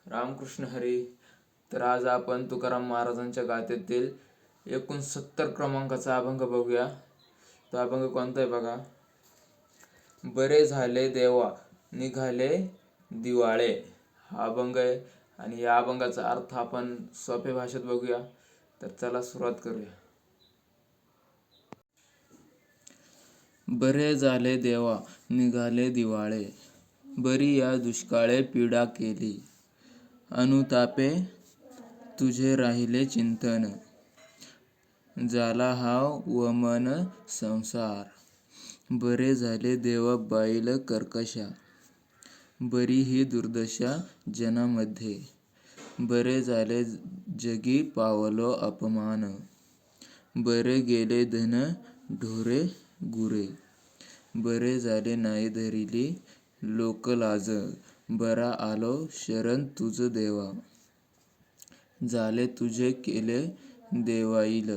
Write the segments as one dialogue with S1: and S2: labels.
S1: रामकृष्ण हरी. तर आज आपण तुकाराम महाराजांच्या गाथेतील एकूण 70 क्रमांकाचा अभंग बघूया. तो अभंग कोणता आहे बघा. बरे झाले देवा निघाले दिवाळे हा अभंग आहे आणि या अभंगाचा अर्थ आपण सोप्या भाषेत बघूया. तर चला सुरुवात करूया. बरे झाले देवा निघाले दिवाळे, बरी या दुष्काळे पीडा केली. अनुतापे तुझे राहिले चिंतन, झाला हा वमन संसार. बरे झाले देवा बाईल कर्कशा, बरी ही दुर्दशा जनामध्ये. बरे झाले जगी पावलो अपमान, बरे गेले धन ढोरे गुरे. बरे झाले नाही धरिली लोकलाज, बरा आलो शरण तुझ देवा. झाले तुझे केले देवाईल,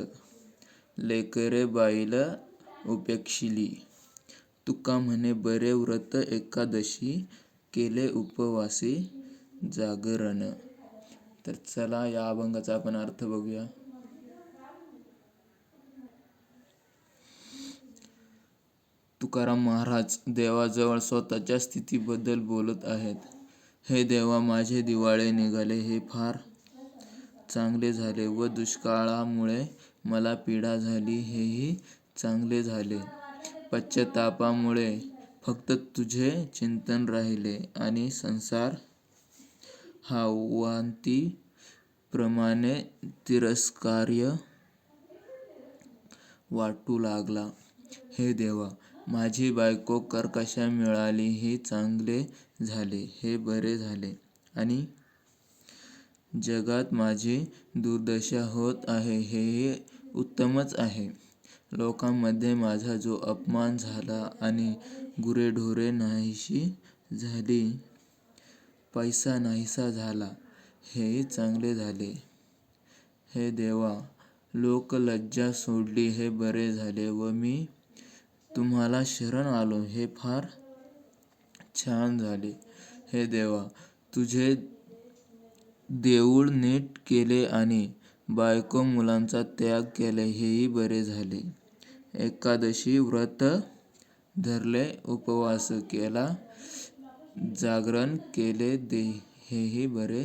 S1: लेकरे बाईल उपेक्षिली. तुका म्हणे बरे व्रत एकादशी, केले उपवासी जागरण. तर चला या अभंगाचा आपण अर्थ बघूया. तुकाराम महाराज देवाजवळ स्वतःच्या स्थितीबद्दल बोलत आहेत. हे देवा, माझे दिवाळे निघाले हे फार चांगले झाले व दुष्काळामुळे मला पीडा झाली हेही चांगले झाले. पश्चातापामुळे फक्त तुझे चिंतन राहिले आणि संसार हा वांती प्रमाणे तिरस्कार्य वाटू लागला. हे देवा, माझी बायको कर्कशा मिळाली हे चांगले झाले, हे बरे झाले. आणि जगात माझी दुर्दशा होत आहे हेही उत्तमच आहे. लोकांमध्ये माझा जो अपमान झाला आणि गुरेढोरे नाहीशी झाली, पैसा नाहीसा झाला, हेही चांगले झाले. हे देवा, लोकलज्जा सोडली हे बरे झाले व मी तुम्हाला शरण आलो हे फार छान झाले. हे देवा, तुझे देऊळ नीट केले आणि बायको मुलांचा त्याग केला हेही बरे झाले. एकादशी व्रत धरले, उपवास केला, जागरण केले हेही बरे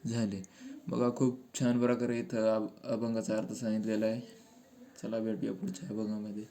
S1: झाले. बघा, खूप छान प्रकारे इथं अभंगाचा अर्थ सांगितलेला आहे. चला भेटूया पुढच्या अभंगामध्ये.